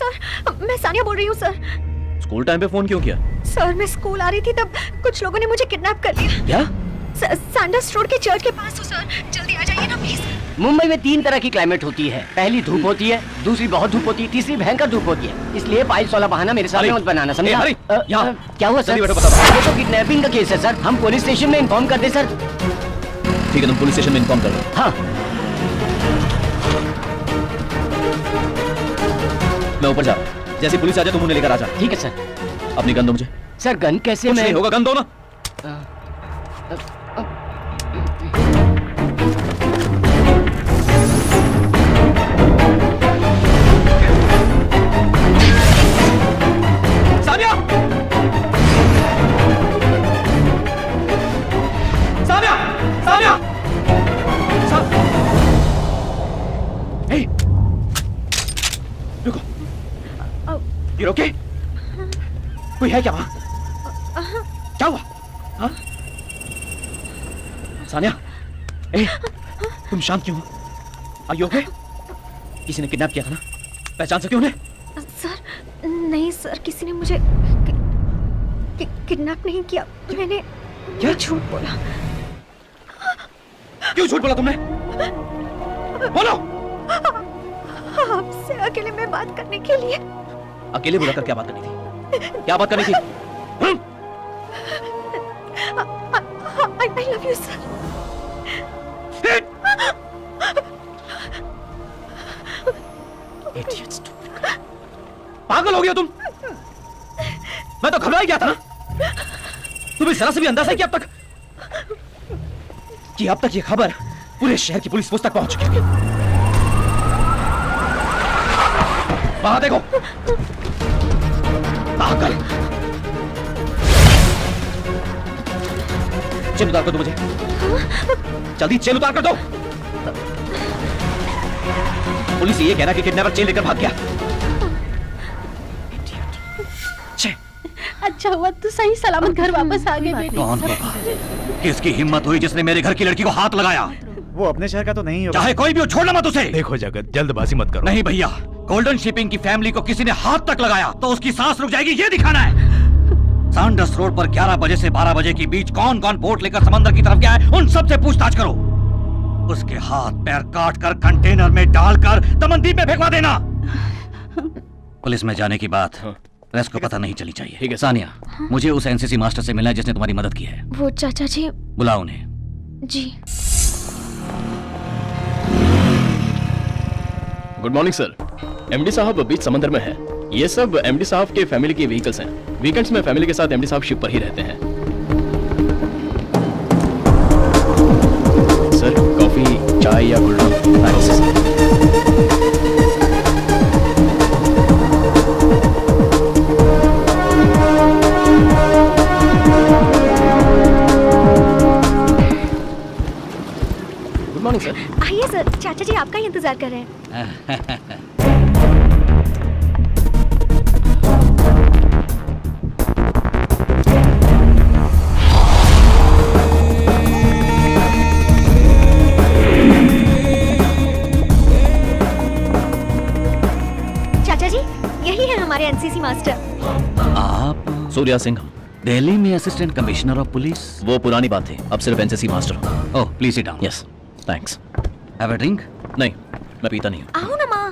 Sir मैं सानिया बोल रही हूँ सर। स्कूल टाइम पे फोन क्यों किया? सर मैं स्कूल आ रही थी तब कुछ लोगों ने मुझे किडनैप कर लिया। क्या? सैंडर्स रोड के चर्च के पास हो सर, जल्दी आ जाइए ना प्लीज। मुंबई में 3 तरह की क्लाइमेट होती है। पहली धूप होती है, दूसरी बहुत धूप होती है, तीसरी भयंकर धूप होती है। इसलिए फाइल्स वाला बहाना मेरे सामने मत बनाना, समझा? क्या हुआ सर? ये तो किडनैपिंग का केस है सर। हम पुलिस स्टेशन में इन्फॉर्म कर दे सर। ठीक है, तुम पुलिस स्टेशन में इन्फॉर्म कर दो। हाँ। मैं ऊपर जा रहा हूँ, जैसे पुलिस आ जाए तुम उन्हें लेकर आ जा। ठीक है सर। अपनी गन दो मुझे। सर गन कैसे? कुछ नहीं होगा, गन दो ना। सानिया! सानिया! सानिया! Hey! रुको। You're okay? कोई है क्या वहाँ? क्या हुआ? हाँ? सानिया, तुम शांत क्यों हो? Are you okay? किसी ने किडनैप किया था ना? पहचान सके उन्हें? सर नहीं सर, किसी ने मुझे किडनैप नहीं किया। मैंने झूठ बोला। क्यों झूठ बोला तुमने? बोलो। आपसे अकेले में बात करने के लिए। अकेले बुलाकर क्या बात करनी थी? क्या बात करनी थी? I love you sir. पागल हो गया तुम? मैं तो घबरा ही गया था ना। तुम्हें जरा से भी अंदाजा है कि अब तक ये खबर पूरे शहर की पुलिस तक पहुंच चुकी है। वहां देखो। पागल। चेन उतार कर दो मुझे। जल्दी चेन उतार कर दो। पुलिस ये कहना कि किडनैपर चेन लेकर भाग गया। अच्छा हुआ तो सही सलामत घर वापस आ गए। कौन होगा? किसकी हिम्मत हुई जिसने मेरे घर की लड़की को हाथ लगाया? वो अपने शहर का तो नहीं होगा। चाहे कोई भी हो, छोड़ना मत उसे। देखो जगत, जल्दबाजी मत करो। नहीं भैया, गोल्डन शिपिंग की फैमिली को किसी ने हाथ तक लगाया तो उसकी सांस रुक जाएगी, ये दिखाना है। सैंडर्स रोड पर 11 बजे से 12 बजे के बीच कौन कौन बोट लेकर समंदर की तरफ गया है, उन सब से पूछताछ करो। उसके हाथ पैर काट कर कंटेनर में डालकर दमनदीप में फेंकवा देना। पुलिस में जाने की बात रेस्ट को पता नहीं चली चाहिए। ठीक है सानिया, मुझे उस एनसीसी मास्टर से मिलना है जिसने तुम्हारी मदद की है। वो चाचा जी। बुलाओ उन्हें। जी। Good morning sir. एमडी साहब बीच समंदर में हैं। ये सब एमडी साहब के फैमिली की व्हीकल्स हैं। वीकेंड्स में फैमिली के साथ एमडी साहब शिप पर ही रहते हैं। सर कॉफी, चाय या cold drink? Good morning sir. आइए सर, चाचा जी आपका ही इंतजार कर रहे हैं। चाचा जी यही है हमारे एनसीसी मास्टर। आप? सूर्या सिंह, दिल्ली में असिस्टेंट कमिश्नर ऑफ पुलिस। वो पुरानी बात थी, अब सिर्फ एनसीसी मास्टर हूँ। Oh please sit down. Yes thanks. Have a drink? नहीं, मैं पीता नहीं हूँ। आओ ना माँ।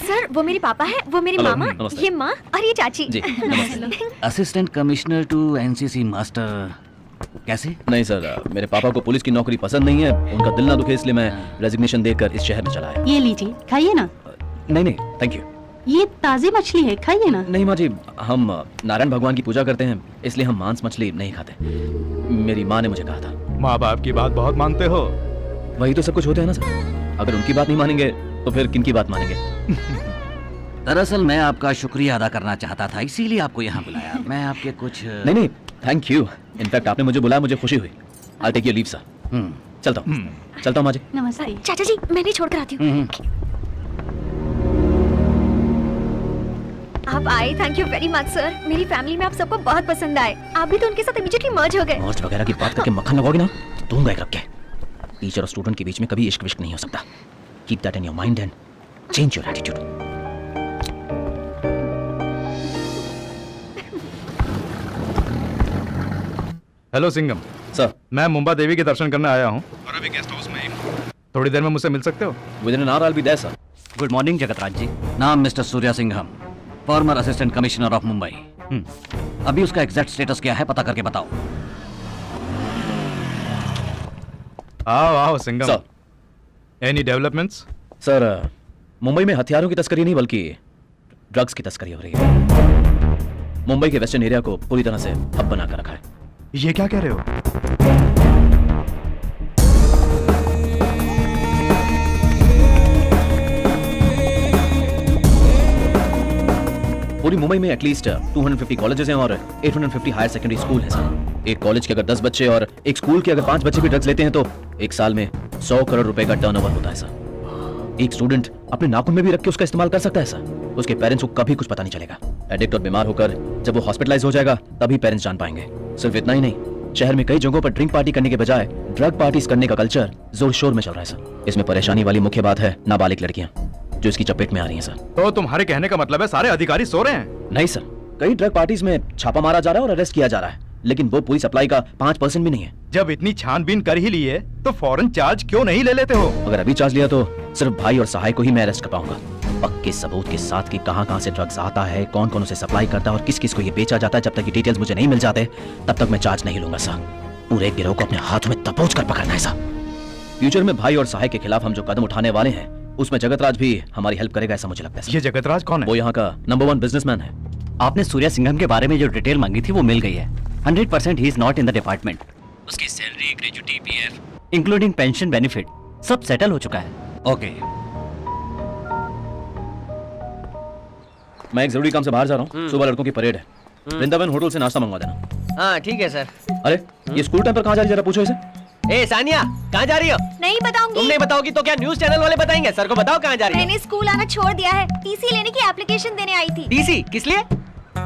सर वो मेरे पापा है, वो मेरी मामा, ये माँ और ये चाची। जी नमस्ते। Assistant commissioner to NCC master, कैसे? नहीं सर, मेरे पापा को पुलिस की नौकरी पसंद नहीं है, उनका दिल ना दुखे इसलिए मैं रेजिग्नेशन देकर इस शहर में चला आया। ये लीजिए, खाइए ना। नहीं नहीं थैंक यू। ये ताजी मछली है, खाइए ना। नहीं माँ जी, हम नारायण भगवान की पूजा करते हैं इसलिए हम मांस मछली नहीं खाते। मेरी माँ ने मुझे कहा था। माँ बाप की बात बहुत मानते हो। वही तो सब कुछ होते हैं ना सर, अगर उनकी बात नहीं मानेंगे तो फिर किनकी बात मानेंगे? दरअसल मैं आपका शुक्रिया अदा करना चाहता था, इसीलिए आपको यहाँ बुलाया। मैं आपके कुछ नहीं थैंक यू। इनफैक्ट आपने मुझे बुलाया, मुझे खुशी हुई। I take your leave sir. चलता हूँ माँ जी। नमस्ते। चाचा जी मैं नहीं छोड़ कर आती हूँ। आप आए, thank you very much sir. मेरी फैमिली में आप सबको बहुत पसंद आए। आप भी तो उनके साथ इमीडिएटली मर्ज हो गए। मर्ज वगैरह की बात करके मक्खन लगाओगे ना तो दूंगा एक रख के। टीचर और स्टूडेंट के बीच में कभी इश्क विश्क नहीं हो सकता। Keep that in your mind and change your attitude. Hello Singham. Sir, मैं मुंबा देवी के दर्शन करने आया हूँ और अभी गेस्ट हाउस में ही हूँ। थोड़ी देर में मुझसे मिल सकते हो? Within an hour I will be there sir. Good morning Jagatraj ji. नाम mister Surya Singham, former assistant commissioner of Mumbai. अभी उसका एग्जैक्ट स्टेटस क्या है पता करके बताओ। आओ आओ Singham. Sir, any developments? Sir Mumbai में हथियारों की तस्करी नहीं बल्कि ड्रग्स की तस्करी हो रही है। मुंबई के वेस्टर्न एरिया को पूरी तरह से हब बना कर रखा है। ये क्या कह रहे हो? पूरी मुंबई में एटलीस्ट 250 कॉलेजेस हैं और 850 हायर सेकेंडरी स्कूल हैं सर। एक कॉलेज के अगर 10 बच्चे और एक स्कूल के अगर 5 बच्चे भी ड्रग्स लेते हैं तो एक साल में 100 करोड़ रुपए का टर्नओवर होता है सर। एक स्टूडेंट अपने नाखून में भी रख के उसका इस्तेमाल कर सकता है सर। उसके पेरेंट्स को कभी कुछ पता नहीं चलेगा। एडिक्ट और बीमार होकर जब वो हॉस्पिटलाइज हो जाएगा तभी पेरेंट्स जान पाएंगे। सिर्फ इतना ही नहीं, शहर में कई जगहों पर ड्रिंक पार्टी करने के बजाय ड्रग पार्टीज करने का कल्चर जोर शोर में चल रहा है सर। इसमें परेशानी वाली मुख्य बात है नाबालिग लड़कियां जो इसकी चपेट में आ रही हैं सर। तो तुम्हारे कहने का मतलब है सारे अधिकारी सो रहे हैं? नहीं सर, कई ड्रग पार्टीज में छापा मारा जा रहा है और अरेस्ट किया जा रहा है, लेकिन वो पूरी सप्लाई का 5% भी नहीं है। जब इतनी छानबीन कर ही ली है तो फौरन चार्ज क्यों नहीं ले लेते हो? अगर अभी चार्ज लिया तो सिर्फ भाई और सहाय को ही मैं अरेस्ट कर पाऊंगा। पक्के सबूत के साथ कि कहां से ड्रग्स आता है, कौन कौन उसे सप्लाई करता है और किस किस को ये बेचा जाता है, जब तक ये डिटेल्स मुझे नहीं मिल जाते तब तक मैं चार्ज नहीं लूंगा सर। पूरे गिरोह को अपने हाथ में दबोच कर पकड़ना है सर। फ्यूचर में भाई और सहाय के खिलाफ हम जो कदम उठाने वाले हैं उसमें जगतराज भी हमारी हेल्प करेगा ऐसा मुझे लगता है सर। ये जगतराज कौन है? वो यहाँ का नंबर 1 बिजनेसमैन है। आपने सूर्या सिंघम के बारे में जो डिटेल मांगी थी वो मिल गई है। 100% he is not in the department. उसकी salary, gratuity, PF including pension benefit सब सेटल हो चुका है। ओके, मैं एक जरूरी काम से बाहर जा रहा हूँ। सुबह लड़कों की परेड है। वृंदावन होटल से नाश्ता मंगवा देना। हाँ ठीक है सर। अरे ये स्कूल टाइम पर कहाँ जा रही है, जरा पूछो इसे। ए सानिया, कहाँ जा रही हो? नहीं बताऊंगी। तुम नहीं बताओगी तो क्या न्यूज़ चैनल वाले बताएंगे? सर को बताओ कहाँ जा रही हो। मैंने स्कूल आना छोड़ दिया है। टीसी लेने की एप्लीकेशन देने आई थी। टीसी किस लिए?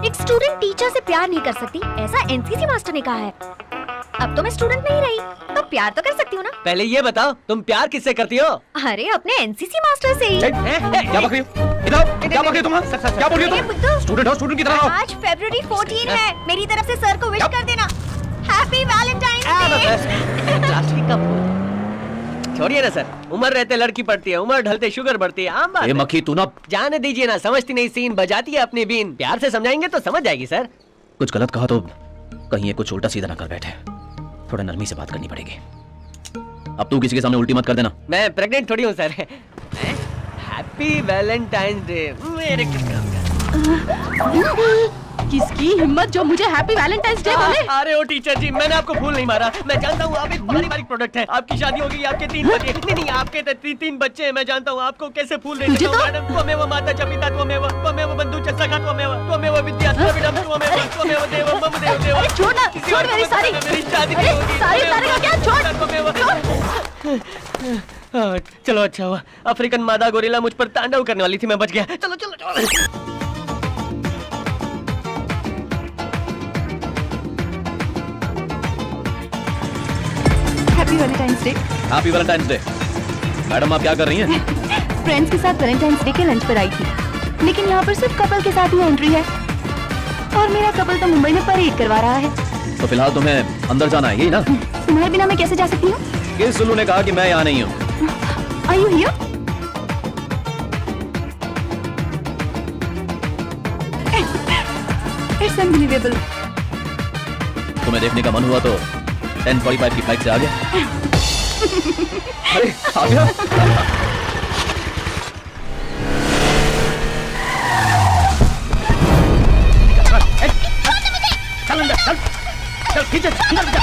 एक स्टूडेंट टीचर से प्यार नहीं कर सकती ऐसा एनसीसी मास्टर ने कहा है। अब तो मैं स्टूडेंट नहीं रही तो प्यार तो कर सकती हूँ ना। पहले ये बताओ तुम प्यार किससे करती हो? अरे अपने एनसीसी मास्टर से ही। क्या बक रही हो? इधर आओ, क्या बक रही हो तुम? क्या बोल रही हो तुम? स्टूडेंट हो, स्टूडेंट की तरह रहो। आज February 14 है। मेरी तरफ से सर को विश कर देना। Happy Valentine day. प्लास्टिक का फूल छोड़िए ना सर, उम्र रहते लड़की पड़ती है, उम्र ढलते शुगर बढ़ती है, आम बात ये है। मक्खी तू ना जाने दीजिए ना, समझती नहीं सीन, बजाती है अपनी बीन। प्यार से समझाएंगे तो समझ जाएगी सर। कुछ गलत कहा तो कहीं ये कुछ उल्टा सीधा ना कर बैठे। थोड़ा नरमी से बात करनी पड़ेगी। अब तू किसी के सामने उल्टी मत कर देना। मैं प्रेग्नेंट थोड़ी हूँ सर। हैप्पी वैलेंटाइन डे मेरे किसकी हिम्मत जो मुझे हैप्पी वैलेंटाइंस डे बोले? अरे ओ टीचर जी, मैंने आपको फूल नहीं मारा। मैं जानता हूँ आप एक पारिवारिक प्रोडक्ट है। आपकी शादी होगी, आपके 3 बच्चे। नहीं आपके 3 बच्चे हैं। मैं जानता हूँ आपको कैसे फूल नहीं तुझे देता हूँ। तो- मैडम त्वमेव माता च पिता त्वमेव बंधु च सखा त्वमेव विद्या द्रविडम त्वमेव देवं मम देव देव। अरे छोड़ ना, किसी छोड़ और को मेरी पता सारी। ना, मेरी शादी अरे नहीं होगी। सारी का क्या? छोड़। चलो अच्छा हुआ, अफ्रीकन मादा गोरिल्ला मुझ पर तांडव करने वाली थी, मैं बच गया। चलो चलो चलो। Happy Valentine's day. Happy Valentine's day. Madam आप क्या कर रही हैं? फ्रेंड्स के साथ वैलेंटाइंस डे के लंच पर आई थी, लेकिन यहाँ पर सिर्फ कपल के साथ ही एंट्री है और मेरा कपल तो मुंबई में परेड करवा रहा है। तो फिलहाल तुम्हें अंदर जाना है, यही ना? तुम्हारे बिना मैं कैसे जा सकती हूँ? किस सुल्लू ने कहा कि मैं यहाँ नहीं हूँ? Are you here? It's unbelievable. तुम्हें देखने का मन हुआ तो 10:45 की फ्लाइट से आ गया। अरे आ गया। चल अंदर, चल चल खींच अंदर जा।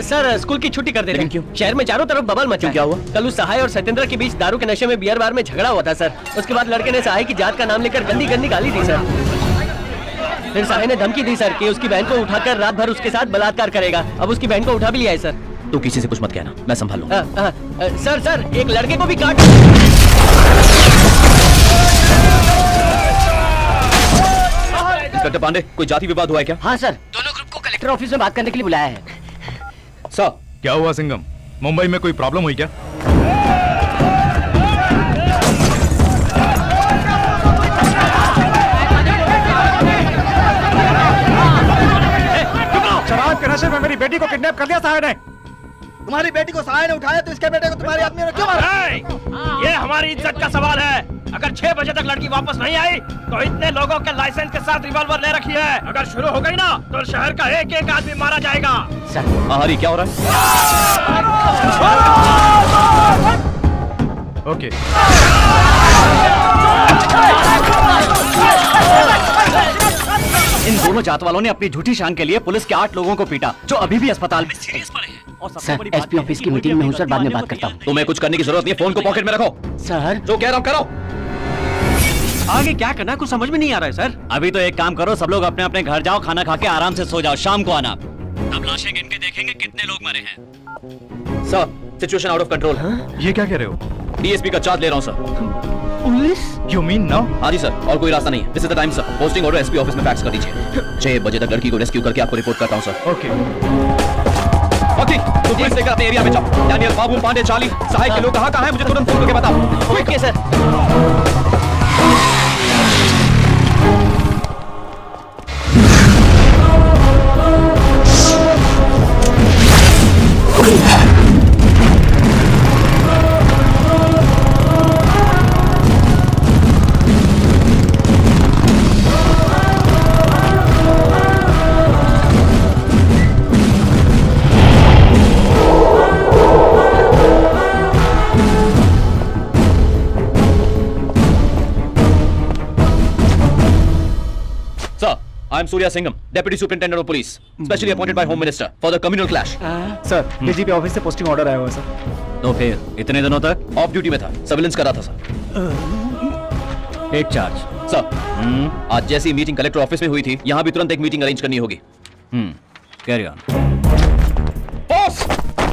सर स्कूल की छुट्टी कर दे रहे हैं। लेकिन क्यों? शहर में चारों तरफ बवाल मचा है। क्या हुआ? कल उस सहाय और सत्येंद्र के बीच दारू के नशे में बियर बार में झगड़ा हुआ था सर। उसके बाद लड़के ने सहाय की जात का नाम लेकर गंदी गंदी गाली दी सर। फिर सहाय ने धमकी दी सर कि उसकी बहन को उठाकर रात भर उसके साथ बलात्कार करेगा। अब उसकी बहन को उठा भी लिया है सर। तू किसी से कुछ मत कहना, मैं संभाल लूंगा। सर एक लड़के को भी काट। इंस्पेक्टर पांडे, कोई जाति विवाद हुआ है क्या? हाँ सर, दोनों ग्रुप को कलेक्टर ऑफिस में बात करने के लिए बुलाया है। सर क्या हुआ सिंघम? मुंबई में कोई प्रॉब्लम हुई क्या? बेटी को किडनैप कर लिया सहाय ने। तुम्हारी बेटी को सहाय ने उठाया तो इसके बेटे को तुम्हारे आदमी ने क्यों मारा? ये हमारी इज्जत का सवाल है। अगर 6 बजे तक लड़की वापस नहीं आई तो इतने लोगों के लाइसेंस के साथ रिवॉल्वर ले रखी है। अगर शुरू हो गई ना तो शहर का एक एक आदमी मारा जाएगा। हरी क्या हो रहा है? ओके। इन दोनों जात वालों ने अपनी झूठी शान के लिए पुलिस के 8 लोगों को पीटा जो अभी भी अस्पताल में सीरियस पड़े हैं। और सबसे बड़ी बात एसपी ऑफिस की मीटिंग में हूँ सर, बाद में बात करता हूँ। तुम्हें कुछ करने की जरूरत नहीं है, फोन को पॉकेट में रखो। सर जो कह रहा हूँ करो। आगे क्या करना कुछ समझ में नहीं आ रहा है सर। अभी तो एक काम करो, सब लोग अपने अपने घर जाओ, खाना खा के आराम से सो जाओ, शाम को आना। तब लाशें गिन के देखेंगे कितने लोग मरे हैं। Sir situation out of control. ये क्या कह रहे हो? डीएसपी का चार्ज ले रहा हूँ sir. Police? You mean no? हाँ जी सर, और कोई रास्ता नहीं है। This is the time sir. Posting order SP office में फैक्स कर दीजिए। 6 बजे तक लड़की को रेस्क्यू करके आपको रिपोर्ट करता हूँ सर। ओके। ओके, तो पुलिस लेकर अपने एरिया में जाओ। डैनियल, बाबू, पांडे, चार्ली, सहाय के लोग कहाँ हैं मुझे तुरंत फोन करके बताओ। Okay sir. I am Surya Singham, Deputy Superintendent of Police, specially appointed by Home Minister for the communal clash. Sir, DGP office से पोस्टिंग ऑर्डर आया हुआ है सर। तो फिर इतने दिनों तक ऑफ ड्यूटी में था, सर्विलेंस कर रहा था सर। Take charge. सर, आज जैसी मीटिंग कलेक्टर ऑफिस में हुई थी, यहाँ भी तुरंत एक मीटिंग अरेंज करनी होगी। Carry on. बॉस!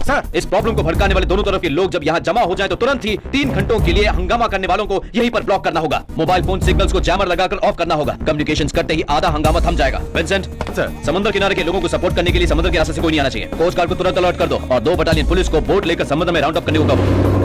सर, इस प्रॉब्लम को भड़काने वाले दोनों तरफ के लोग जब यहाँ जमा हो जाएं तो तुरंत ही 3 घंटों के लिए हंगामा करने वालों को यहीं पर ब्लॉक करना होगा। मोबाइल फोन सिग्नल्स को जैमर लगाकर ऑफ करना होगा। कम्युनिकेशंस करते ही आधा हंगामा थम जाएगा। विंसेंट सर, समुद्र किनारे के लोगों को सपोर्ट करने के लिए समुद्र के रास्ते से कोई नहीं आना चाहिए। कोस्ट गार्ड को तुरंत अलर्ट कर दो और 2 बटालियन पुलिस को बोट लेकर समुद्र में राउंड अप करने को कहो।